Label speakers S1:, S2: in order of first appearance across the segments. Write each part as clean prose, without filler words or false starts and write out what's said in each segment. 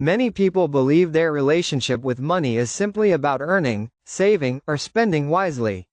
S1: Many people believe their relationship with money is simply about earning, saving, or spending wisely.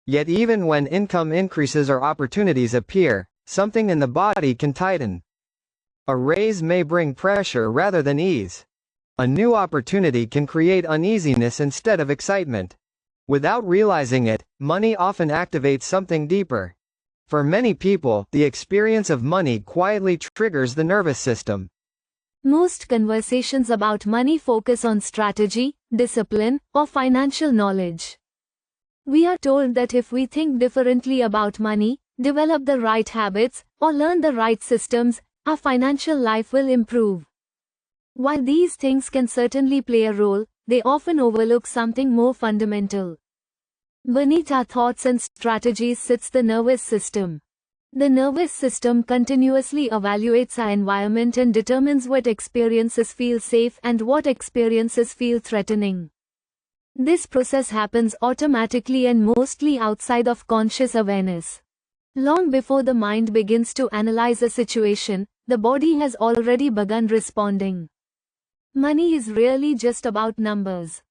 S1: Yet even when income increases or opportunities appear, something in the body can tighten. A raise may bring pressure rather than ease. A new opportunity can create uneasiness instead of excitement. Without realizing it, money often activates something deeper. For many people, the experience of money quietly triggers the nervous system.
S2: Most conversations about money focus on strategy, discipline, or financial knowledge. We are told that if we think differently about money, develop the right habits, or learn the right systems, our financial life will improve. While these things can certainly play a role, they often overlook something more fundamental. Beneath our thoughts and strategies sits the nervous system. The nervous system continuously evaluates our environment and determines what experiences feel safe and what experiences feel threatening. This process happens automatically and mostly outside of conscious awareness. Long before the mind begins to analyze a situation, the body has already begun responding. Money is really just about numbers.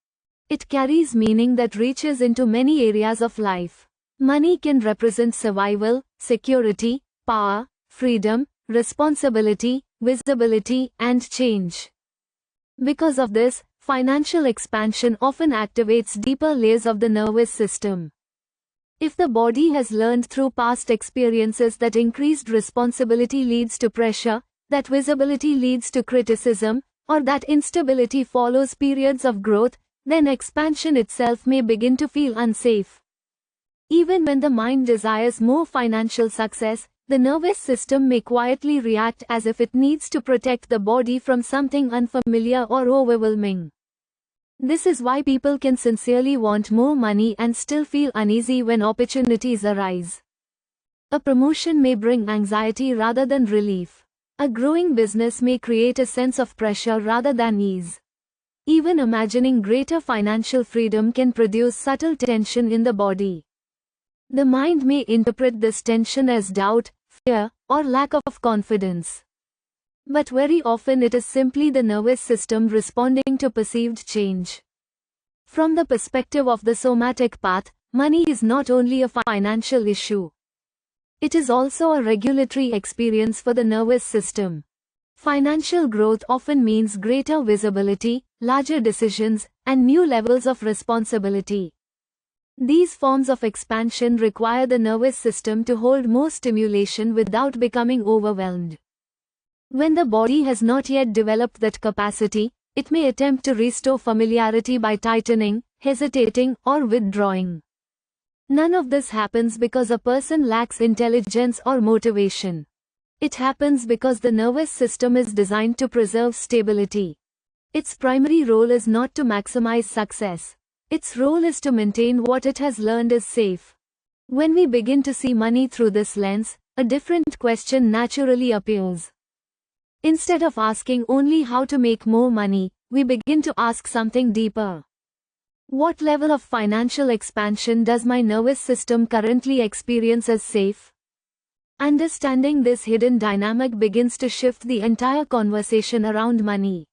S2: It carries meaning that reaches into many areas of life. Money can represent survival, security, power, freedom, responsibility, visibility, and change. Because of this, financial expansion often activates deeper layers of the nervous system. If the body has learned through past experiences that increased responsibility leads to pressure, that visibility leads to criticism, or that instability follows periods of growth, then expansion itself may begin to feel unsafe. Even when the mind desires more financial success, the nervous system may quietly react as if it needs to protect the body from something unfamiliar or overwhelming. This is why people can sincerely want more money and still feel uneasy when opportunities arise. A promotion may bring anxiety rather than relief. A growing business may create a sense of pressure rather than ease. Even imagining greater financial freedom can produce subtle tension in the body. The mind may interpret this tension as doubt, fear, or lack of confidence. But very often it is simply the nervous system responding to perceived change. From the perspective of the somatic path, money is not only a financial issue. It is also a regulatory experience for the nervous system. Financial growth often means greater visibility, larger decisions, and new levels of responsibility. These forms of expansion require the nervous system to hold more stimulation without becoming overwhelmed. When the body has not yet developed that capacity, it may attempt to restore familiarity by tightening, hesitating, or withdrawing. None of this happens because a person lacks intelligence or motivation. It happens because the nervous system is designed to preserve stability. Its primary role is not to maximize success. Its role is to maintain what it has learned is safe. When we begin to see money through this lens, a different question naturally appears. Instead of asking only how to make more money, we begin to ask something deeper. What level of financial expansion does my nervous system currently experience as safe? Understanding this hidden dynamic begins to shift the entire conversation around money.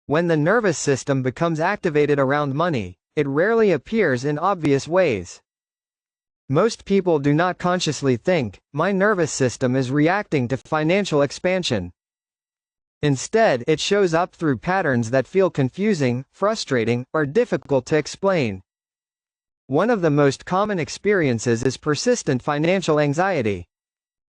S1: When the nervous system becomes activated around money, it rarely appears in obvious ways. Most people do not consciously think, "My nervous system is reacting to financial expansion." Instead, it shows up through patterns that feel confusing, frustrating, or difficult to explain. One of the most common experiences is persistent financial anxiety.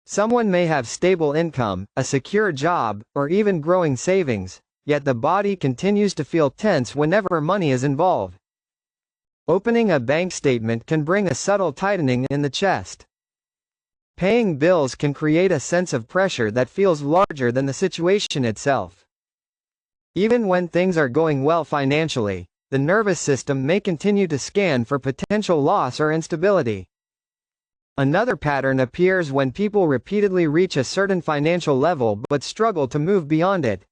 S1: Someone may have stable income, a secure job, or even growing savings, yet the body continues to feel tense whenever money is involved. Opening a bank statement can bring a subtle tightening in the chest. Paying bills can create a sense of pressure that feels larger than the situation itself. Even when things are going well financially, the nervous system may continue to scan for potential loss or instability. Another pattern appears when people repeatedly reach a certain financial level but struggle to move beyond it.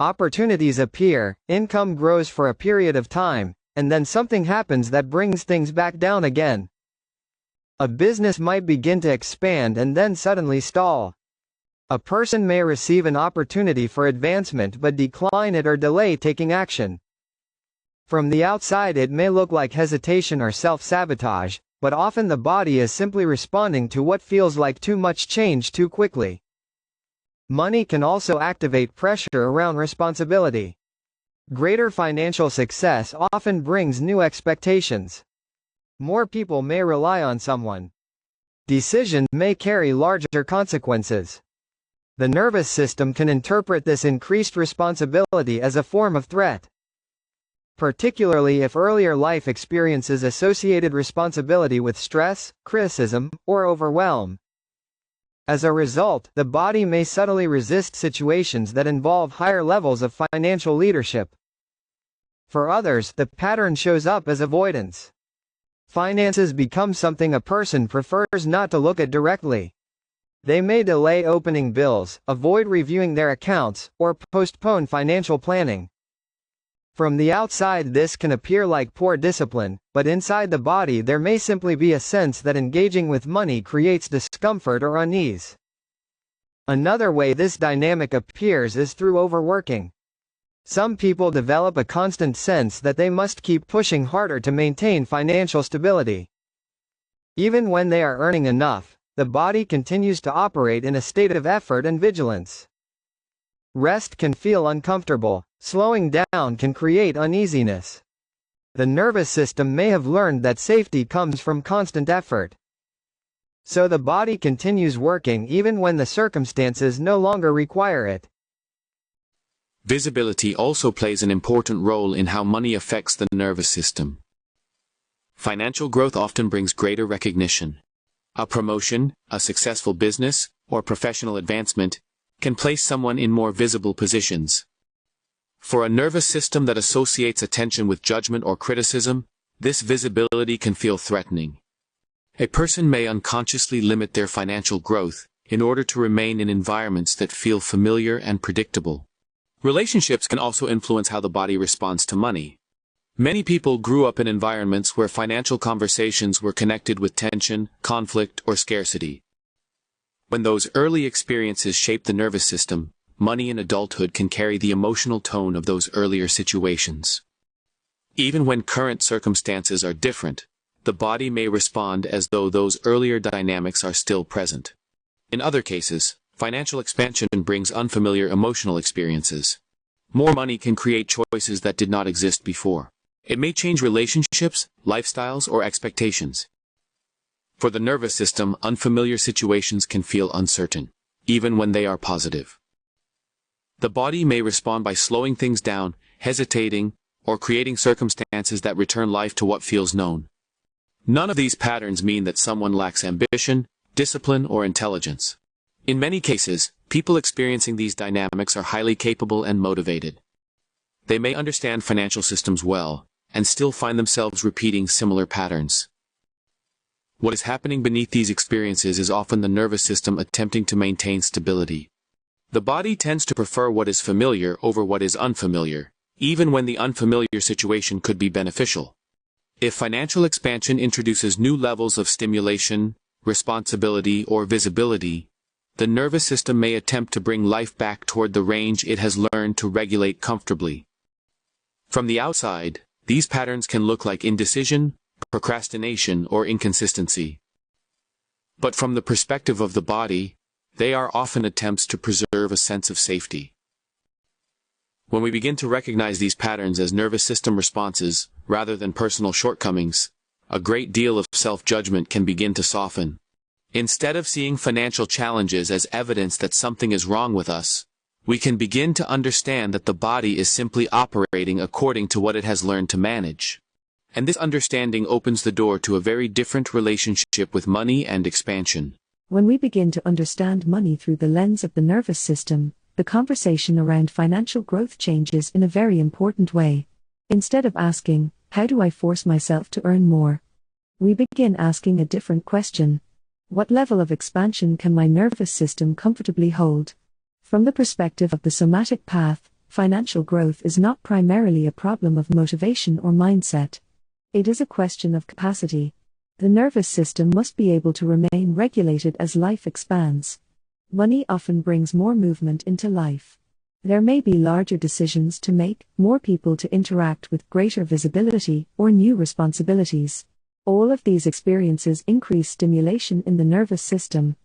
S1: Opportunities appear, income grows for a period of time, and then something happens that brings things back down again. A business might begin to expand and then suddenly stall. A person may receive an opportunity for advancement but decline it or delay taking action. From the outside it may look like hesitation or self-sabotage, but often the body is simply responding to what feels like too much change too quickly. Money can also activate pressure around responsibility. Greater financial success often brings new expectations. More people may rely on someone. Decisions may carry larger consequences. The nervous system can interpret this increased responsibility as a form of threat. Particularly if earlier life experiences associated responsibility with stress, criticism, or overwhelm. As a result, the body may subtly resist situations that involve higher levels of financial leadership. For others, the pattern shows up as avoidance. Finances become something a person prefers not to look at directly. They may delay opening bills, avoid reviewing their accounts, or postpone financial planning. From the outside this can appear like poor discipline, but inside the body there may simply be a sense that engaging with money creates discomfort or unease. Another way this dynamic appears is through overworking. Some people develop a constant sense that they must keep pushing harder to maintain financial stability. Even when they are earning enough, the body continues to operate in a state of effort and vigilance. Rest can feel uncomfortable. Slowing down can create uneasiness. The nervous system may have learned that safety comes from constant effort. So the body continues working even when the circumstances no longer require it.
S3: Visibility also plays an important role in how money affects the nervous system. Financial growth often brings greater recognition. A promotion, a successful business, or professional advancement can place someone in more visible positions. For a nervous system that associates attention with judgment or criticism, this visibility can feel threatening. A person may unconsciously limit their financial growth in order to remain in environments that feel familiar and predictable. Relationships can also influence how the body responds to money. Many people grew up in environments where financial conversations were connected with tension, conflict, or scarcity. When those early experiences shape the nervous system, money in adulthood can carry the emotional tone of those earlier situations. Even when current circumstances are different, the body may respond as though those earlier dynamics are still present. In other cases, financial expansion brings unfamiliar emotional experiences. More money can create choices that did not exist before. It may change relationships, lifestyles, or expectations. For the nervous system, unfamiliar situations can feel uncertain, even when they are positive. The body may respond by slowing things down, hesitating, or creating circumstances that return life to what feels known. None of these patterns mean that someone lacks ambition, discipline, or intelligence. In many cases, people experiencing these dynamics are highly capable and motivated. They may understand financial systems well, and still find themselves repeating similar patterns. What is happening beneath these experiences is often the nervous system attempting to maintain stability. The body tends to prefer what is familiar over what is unfamiliar, even when the unfamiliar situation could be beneficial. If financial expansion introduces new levels of stimulation, responsibility, or visibility, the nervous system may attempt to bring life back toward the range it has learned to regulate comfortably. From the outside, these patterns can look like indecision, procrastination, or inconsistency. But from the perspective of the body, they are often attempts to preserve a sense of safety. When we begin to recognize these patterns as nervous system responses, rather than personal shortcomings, a great deal of self-judgment can begin to soften. Instead of seeing financial challenges as evidence that something is wrong with us, we can begin to understand that the body is simply operating according to what it has learned to manage. And this understanding opens the door to a very different relationship with money and expansion.
S4: When we begin to understand money through the lens of the nervous system, the conversation around financial growth changes in a very important way. Instead of asking, "How do I force myself to earn more?" we begin asking a different question. What level of expansion can my nervous system comfortably hold? From the perspective of the somatic path, financial growth is not primarily a problem of motivation or mindset. It is a question of capacity. The nervous system must be able to remain regulated as life expands. Money often brings more movement into life. There may be larger decisions to make, more people to interact with, greater visibility, or new responsibilities. All of these experiences increase stimulation in the nervous system.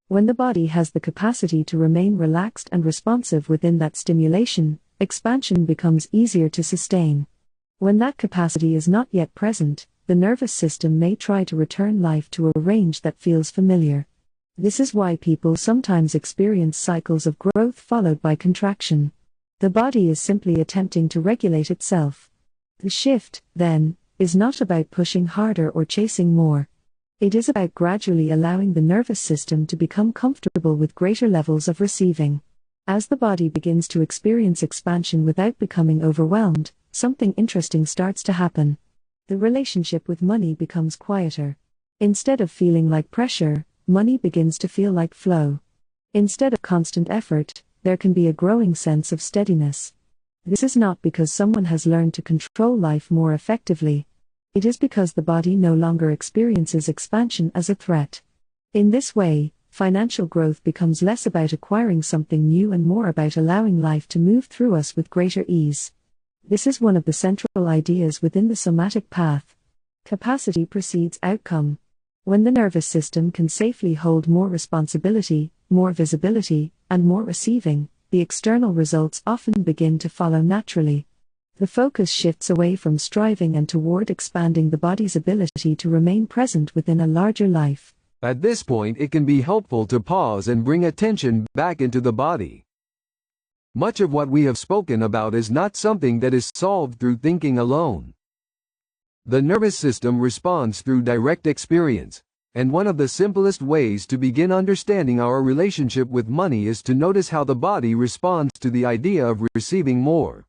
S4: When the body has the capacity to remain relaxed and responsive within that stimulation, expansion becomes easier to sustain. When that capacity is not yet present, the nervous system may try to return life to a range that feels familiar. This is why people sometimes experience cycles of growth followed by contraction. The body is simply attempting to regulate itself. The shift, then, is not about pushing harder or chasing more. It is about gradually allowing the nervous system to become comfortable with greater levels of receiving. As the body begins to experience expansion without becoming overwhelmed, something interesting starts to happen. The relationship with money becomes quieter. Instead of feeling like pressure, money begins to feel like flow. Instead of constant effort, there can be a growing sense of steadiness. This is not because someone has learned to control life more effectively. It is because the body no longer experiences expansion as a threat. In this way, financial growth becomes less about acquiring something new and more about allowing life to move through us with greater ease. This is one of the central ideas within the somatic path. Capacity precedes outcome. When the nervous system can safely hold more responsibility, more visibility, and more receiving, the external results often begin to follow naturally. The focus shifts away from striving and toward expanding the body's ability to remain present within a larger life.
S5: At this point, it can be helpful to pause and bring attention back into the body. Much of what we have spoken about is not something that is solved through thinking alone. The nervous system responds through direct experience, and one of the simplest ways to begin understanding our relationship with money is to notice how the body responds to the idea of receiving more.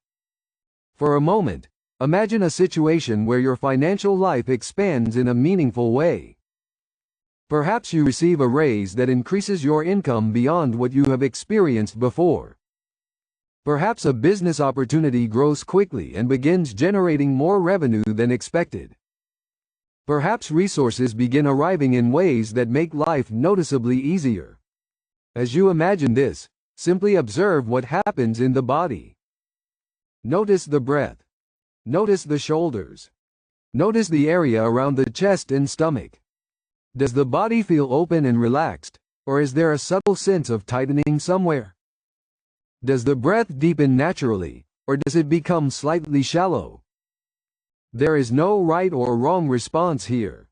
S5: For a moment, imagine a situation where your financial life expands in a meaningful way. Perhaps you receive a raise that increases your income beyond what you have experienced before. Perhaps a business opportunity grows quickly and begins generating more revenue than expected. Perhaps resources begin arriving in ways that make life noticeably easier. As you imagine this, simply observe what happens in the body. Notice the breath. Notice the shoulders. Notice the area around the chest and stomach. Does the body feel open and relaxed, or is there a subtle sense of tightening somewhere? Does the breath deepen naturally, or does it become slightly shallow? There is no right or wrong response here.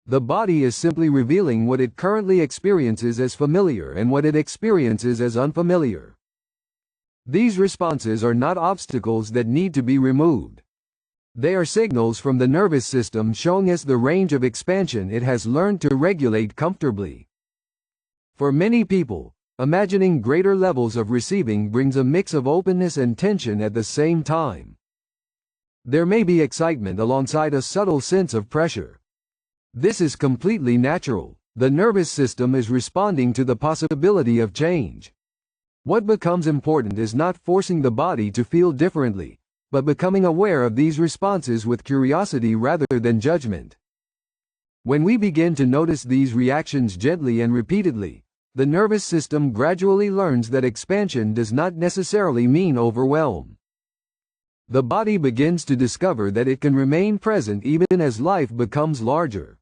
S5: The body is simply revealing what it currently experiences as familiar and what it experiences as unfamiliar. These responses are not obstacles that need to be removed. They are signals from the nervous system showing us the range of expansion it has learned to regulate comfortably. For many people, imagining greater levels of receiving brings a mix of openness and tension at the same time. There may be excitement alongside a subtle sense of pressure. This is completely natural. The nervous system is responding to the possibility of change. What becomes important is not forcing the body to feel differently, but becoming aware of these responses with curiosity rather than judgment. When we begin to notice these reactions gently and repeatedly, the nervous system gradually learns that expansion does not necessarily mean overwhelm. The body begins to discover that it can remain present even as life becomes larger.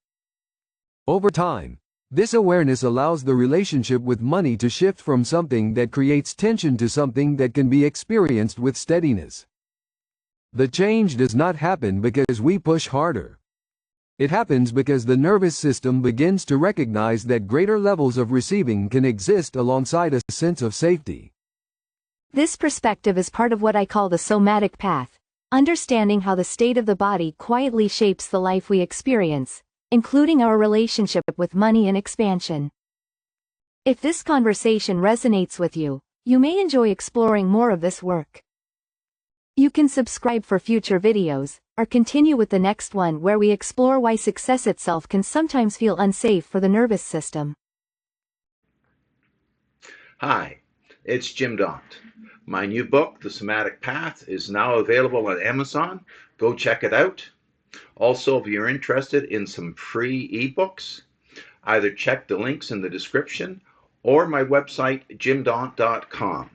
S5: Over time, this awareness allows the relationship with money to shift from something that creates tension to something that can be experienced with steadiness. The change does not happen because we push harder. It happens because the nervous system begins to recognize that greater levels of receiving can exist alongside a sense of safety.
S2: This perspective is part of what I call the somatic path, understanding how the state of the body quietly shapes the life we experience, including our relationship with money and expansion. If this conversation resonates with you, you may enjoy exploring more of this work. You can subscribe for future videos, or continue with the next one where we explore why success itself can sometimes feel unsafe for the nervous system.
S6: Hi, it's Jim Daunt. My new book, The Somatic Path, is now available on Amazon. Go check it out. Also, if you're interested in some free ebooks, either check the links in the description or my website, jimdaunt.com.